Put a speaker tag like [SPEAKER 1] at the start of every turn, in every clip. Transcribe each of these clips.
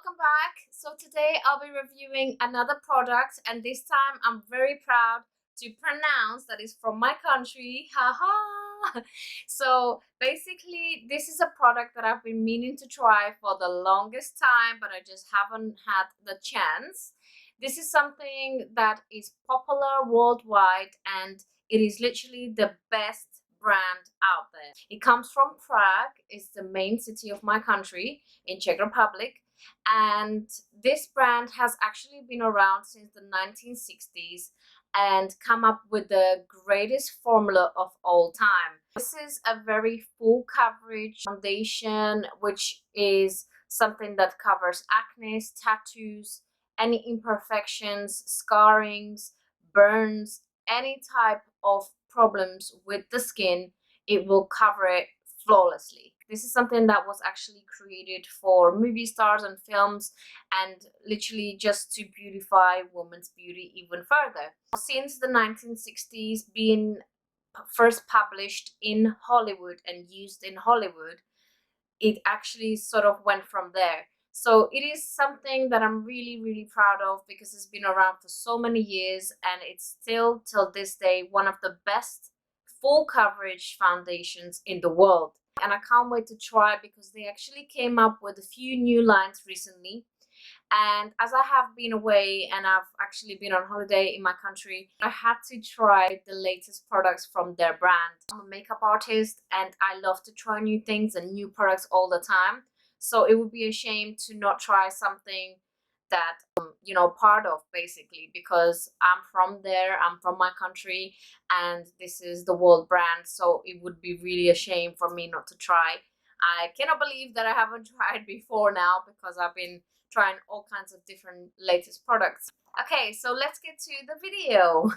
[SPEAKER 1] welcome back. So today I'll be reviewing another product, and this time I'm very proud to pronounce that is from my country. Haha. So basically this is a product that I've been meaning to try for the longest time, but I just haven't had the chance. This is something that is popular worldwide, and it is literally the best brand out there. It comes from Prague. It's the main city of my country in Czech Republic, and this brand has actually been around since the 1960s and come up with the greatest formula of all time. This is a very full coverage foundation, which is something that covers acne, tattoos, any imperfections, scarrings, burns, any type of problems with the skin. It will cover it flawlessly. This is something that was actually created for movie stars and films, and literally just to beautify women's beauty even further. Since the 1960s, being first published in Hollywood and used in Hollywood, it actually sort of went from there. So it is something that I'm really proud of, because it's been around for so many years and it's still till this day one of the best full coverage foundations in the world. And I can't wait to try, because they actually came up with a few new lines recently. And as I have been away and I've actually been on holiday in my country, I had to try the latest products from their brand. I'm a makeup artist and I love to try new things and new products all the time. So it would be a shame to not try something that part of, basically, because I'm from there, I'm from my country, and this is the world brand. So it would be really a shame for me not to try. I cannot believe that I haven't tried before now, because I've been trying all kinds of different latest products. Okay, so let's get to the video.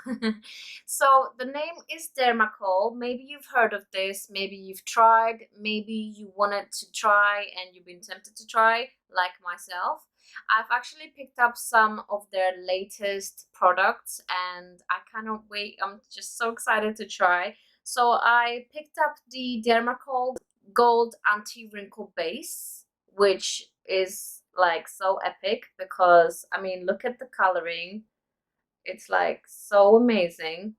[SPEAKER 1] So the name is Dermacol. Maybe you've heard of this, maybe you've tried, maybe you wanted to try and you've been tempted to try, like myself. I've actually picked up some of their latest products and I cannot wait. I'm just so excited to try. So I picked up the Dermacol Gold Anti-Wrinkle Base, which is like so epic, because I mean, look at the coloring. It's like so amazing.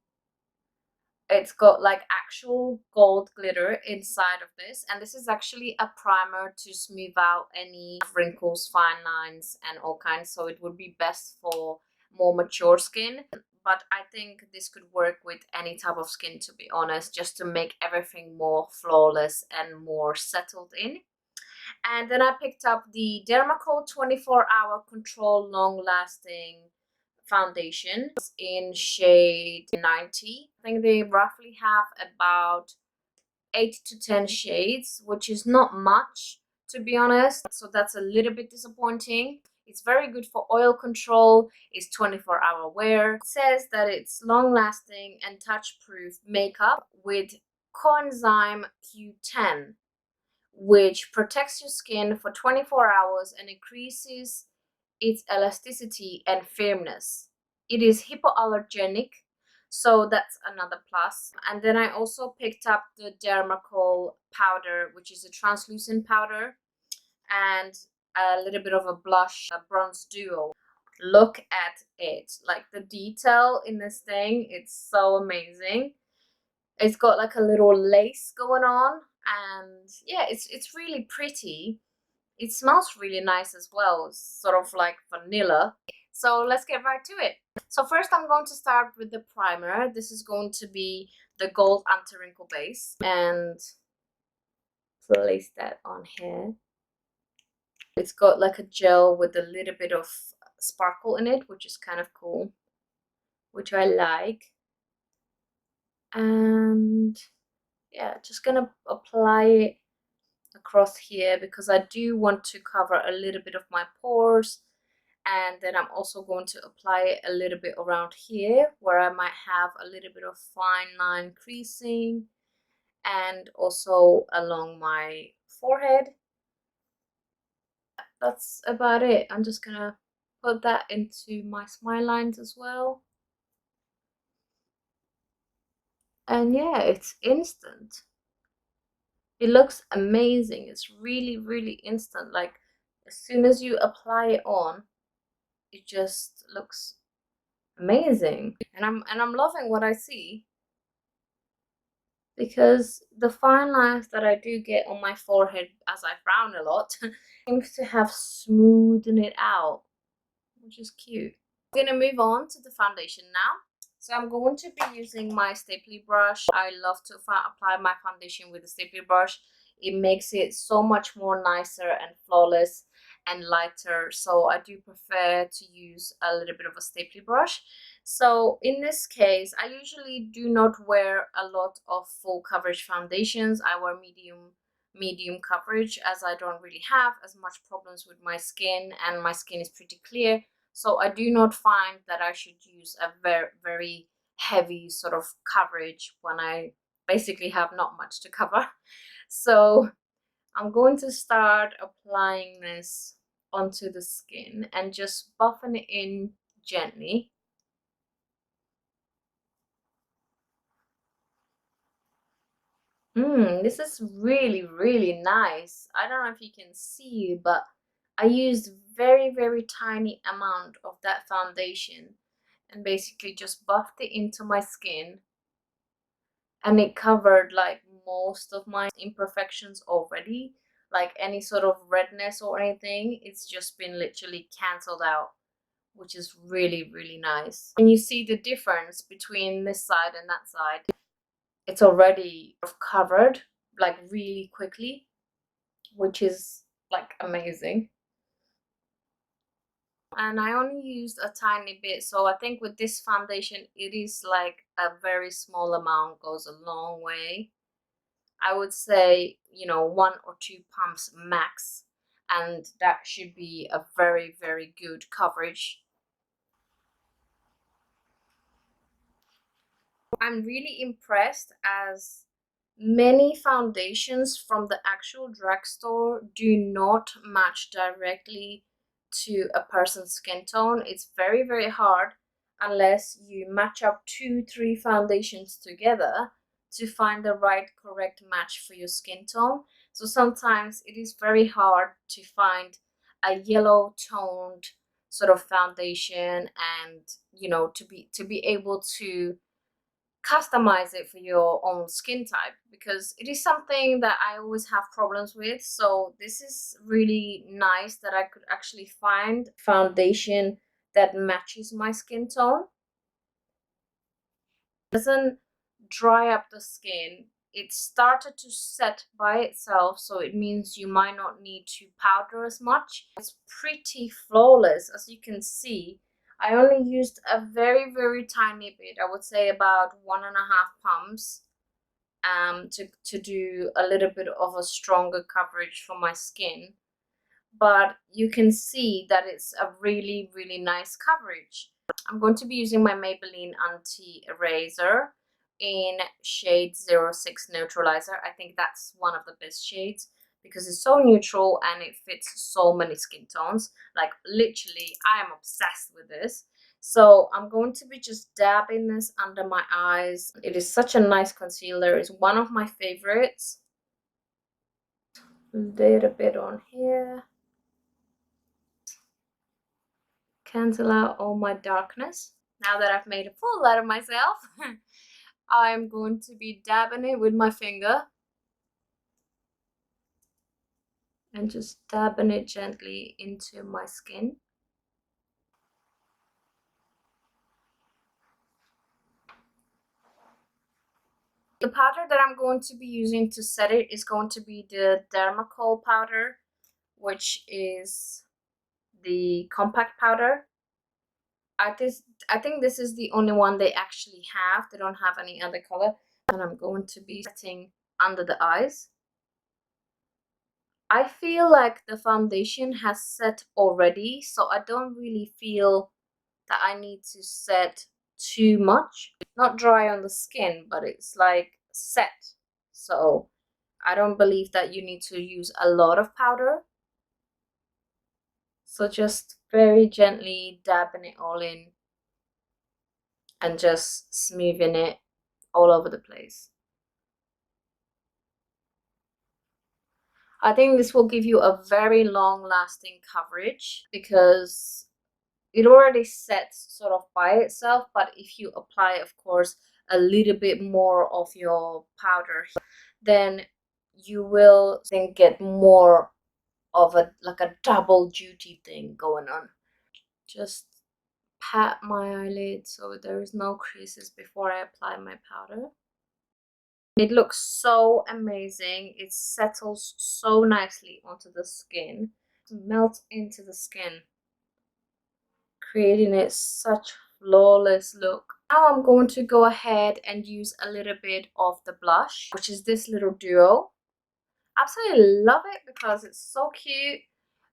[SPEAKER 1] It's got like actual gold glitter inside of this, and this is actually a primer to smooth out any wrinkles, fine lines and all kinds. So it would be best for more mature skin, but I think this could work with any type of skin, to be honest, just to make everything more flawless and more settled in. And then I picked up the Dermacol 24-Hour Control Long Lasting Foundation in shade 90. I think they roughly have about 8 to 10 shades, which is not much, to be honest. So that's a little bit disappointing. It's very good for oil control. It's 24-hour wear. It says that it's long-lasting and touch-proof makeup with coenzyme Q10, which protects your skin for 24 hours and increases its elasticity and firmness. It is hypoallergenic, so that's another plus. And then I also picked up the Dermacol powder, which is a translucent powder, and a little bit of a blush, a bronze duo. Look at it, like the detail in this thing, it's so amazing. It's got like a little lace going on, and yeah, it's really pretty. It smells really nice as well. It's sort of like vanilla. So let's get right to it. So first I'm going to start with the primer. This is going to be the Gold Anti-Wrinkle Base, and place that on here. It's got like a gel with a little bit of sparkle in it, which is kind of cool, which I like. And yeah, just gonna apply it across here, because I do want to cover a little bit of my pores. And then I'm also going to apply it a little bit around here, where I might have a little bit of fine line creasing, and also along my forehead. That's about it. I'm just gonna put that into my smile lines as well. And yeah, it's instant. It looks amazing. It's really instant. Like, as soon as you apply it on, it just looks amazing. And I'm loving what I see, because the fine lines that I do get on my forehead as I frown a lot seems to have smoothened it out, which is cute. I'm gonna move on to the foundation now. So I'm going to be using my stapler brush. I love to apply my foundation with a stapler brush. It makes it so much more nicer and flawless and lighter. So I do prefer to use a little bit of a stapler brush. So in this case, I usually do not wear a lot of full coverage foundations. I wear medium coverage, as I don't really have as much problems with my skin, and my skin is pretty clear. So I do not find that I should use a very heavy sort of coverage when I basically have not much to cover. So I'm going to start applying this onto the skin and just buffing it in gently. This is really nice. I don't know if you can see, but I used very tiny amount of that foundation and basically just buffed it into my skin, and it covered like most of my imperfections already. Like any sort of redness or anything, it's just been literally cancelled out, which is really nice. And you see the difference between this side and that side. It's already covered like really quickly, which is like amazing. And I only used a tiny bit, so I think with this foundation it is like a very small amount goes a long way. I would say, you know, 1 or 2 pumps max, and that should be a very good coverage. I'm really impressed, as many foundations from the actual drugstore do not match directly to a person's skin tone. It's very hard, unless you match up 2-3 foundations together, to find the right correct match for your skin tone. So sometimes it is very hard to find a yellow toned sort of foundation, and you know, to be able to customize it for your own skin type, because it is something that I always have problems with. So this is really nice that I could actually find foundation that matches my skin tone. It doesn't dry up the skin. It started to set by itself, so it means you might not need to powder as much. It's pretty flawless, as you can see. I only used a very tiny bit, I would say about 1.5 pumps, to do a little bit of a stronger coverage for my skin. But you can see that it's a really nice coverage. I'm going to be using my Maybelline Anti-Eraser in shade 06 Neutralizer. I think that's one of the best shades, because it's so neutral and it fits so many skin tones. Like literally, I am obsessed with this. So I'm going to be just dabbing this under my eyes. It is such a nice concealer. It's one of my favorites. A little bit on here. Cancel out all my darkness. Now that I've made a fool out of myself, I'm going to be dabbing it with my finger and just dabbing it gently into my skin. The powder that I'm going to be using to set it is going to be the Dermacol powder, which is the compact powder. I think this is the only one they actually have. They don't have any other color. And I'm going to be setting under the eyes. I feel like the foundation has set already, so I don't really feel that I need to set too much. Not dry on the skin, but it's like set. So I don't believe that you need to use a lot of powder. So just very gently dabbing it all in and just smoothing it all over the place. I think this will give you a very long lasting coverage because it already sets sort of by itself, but if you apply, of course, a little bit more of your powder, then you will then get more of a like a double duty thing going on. Just pat my eyelid so there is no creases before I apply my powder. It looks so amazing. It settles so nicely onto the skin. It melts into the skin, creating it such flawless look. Now I'm going to go ahead and use a little bit of the blush, which is this little duo. Absolutely love it because it's so cute.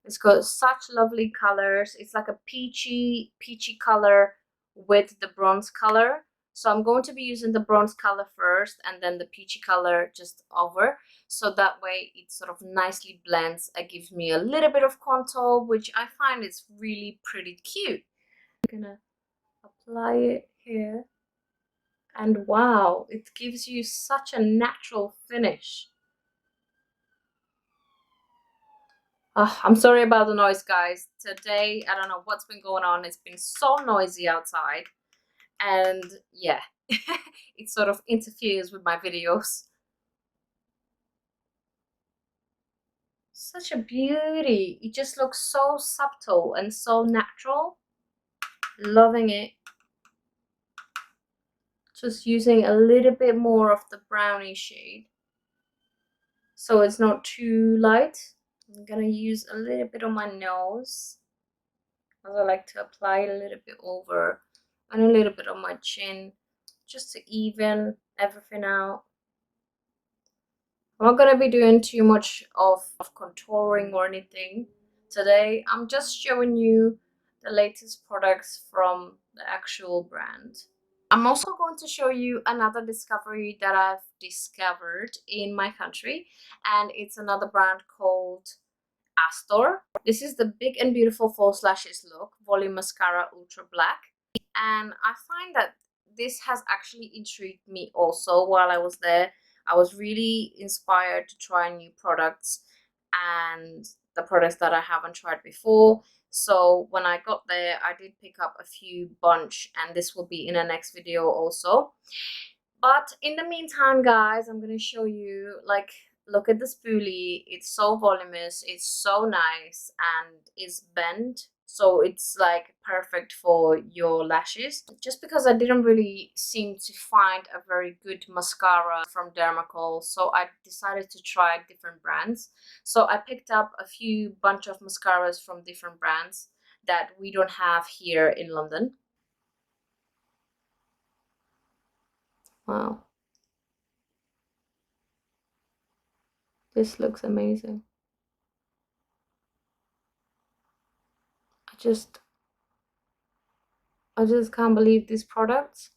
[SPEAKER 1] It's got such lovely colors. It's like a peachy color with the bronze color. So I'm going to be using the bronze color first and then the peachy color just over. So that way it sort of nicely blends and gives me a little bit of contour, which I find is really pretty cute. I'm gonna apply it here. And wow, it gives you such a natural finish. I'm sorry about the noise, guys. Today, I don't know what's been going on. It's been so noisy outside. And yeah, it sort of interferes with my videos. Such a beauty. It just looks so subtle and so natural. Loving it. Just using a little bit more of the brownie shade, so it's not too light. I'm gonna use a little bit on my nose, as I like to apply a little bit over and a little bit on my chin, just to even everything out. I'm not gonna be doing too much of contouring or anything today. I'm just showing you the latest products from the actual brand. I'm also going to show you another discovery that I've discovered in my country, and it's another brand called Astor. This is the Big and Beautiful False Lashes Look Volume Mascara Ultra Black, and I find that this has actually intrigued me also while I was there. I was really inspired to try new products and the products that I haven't tried before. So when I got there, I did pick up a few bunch, and this will be in the next video also. But in the meantime, guys, I'm gonna show you, like, look at the spoolie. It's so voluminous, it's so nice, and it's bent, so it's like perfect for your lashes. Just because I didn't really seem to find a very good mascara from Dermacol, so I decided to try different brands. So I picked up a few bunch of mascaras from different brands that we don't have here in London. Wow, this looks amazing. I just can't believe these products.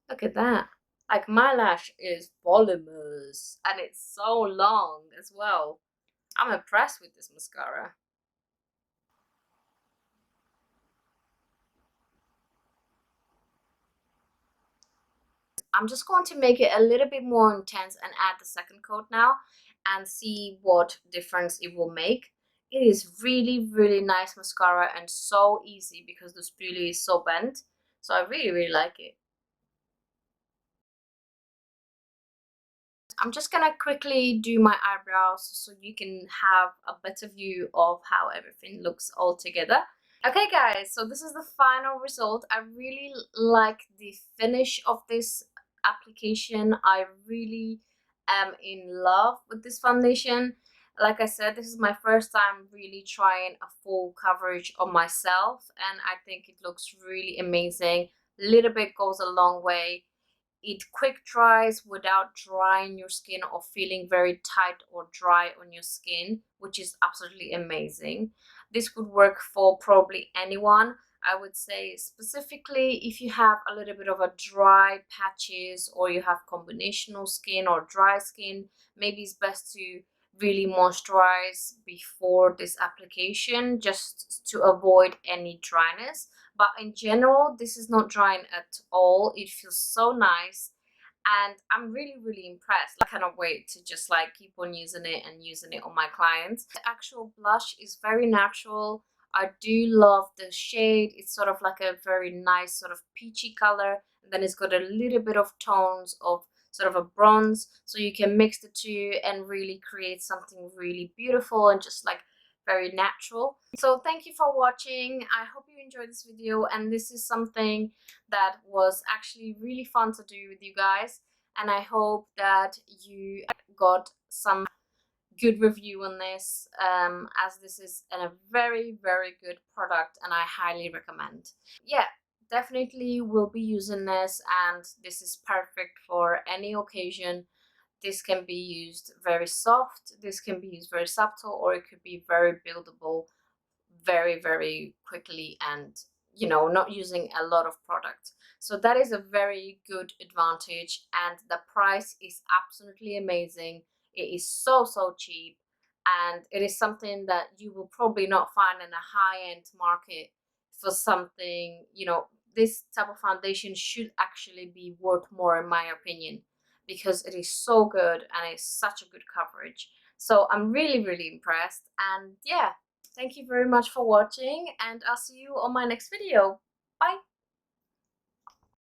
[SPEAKER 1] Look at that. Like, my lash is voluminous and it's so long as well. I'm impressed with this mascara. I'm just going to make it a little bit more intense and add the second coat now and see what difference it will make. It is really nice mascara and so easy because the spoolie is so bent. So I really like it. I'm just gonna quickly do my eyebrows so you can have a better view of how everything looks all together. Okay guys, so this is the final result. I really like the finish of this application. I really am in love with this foundation. Like I said, this is my first time really trying a full coverage on myself, and I think it looks really amazing. Little bit goes a long way. It quick dries without drying your skin or feeling very tight or dry on your skin, which is absolutely amazing. This could work for probably anyone. I would say specifically if you have a little bit of a dry patches, or you have combinational skin or dry skin, maybe it's best to really moisturize before this application just to avoid any dryness. But in general, this is not drying at all. It feels so nice, and I'm really impressed. I cannot wait to just like keep on using it and using it on my clients. The actual blush is very natural. I do love the shade. It's sort of like a very nice sort of peachy color, and then it's got a little bit of tones of sort of a bronze, so you can mix the two and really create something really beautiful and just like very natural. So thank you for watching. I hope you enjoyed this video, and this is something that was actually really fun to do with you guys, and I hope that you got some good review on this, as this is a very good product and I highly recommend. Yeah, definitely will be using this, and this is perfect for any occasion. This can be used very soft, this can be used very subtle, or it could be very buildable very quickly, and you know, not using a lot of product. So that is a very good advantage, and the price is absolutely amazing. It is so cheap, and it is something that you will probably not find in a high-end market for something, you know. This type of foundation should actually be worth more, in my opinion, because it is so good and it's such a good coverage. So I'm really impressed, and yeah, thank you very much for watching, and I'll see you on my next video. Bye!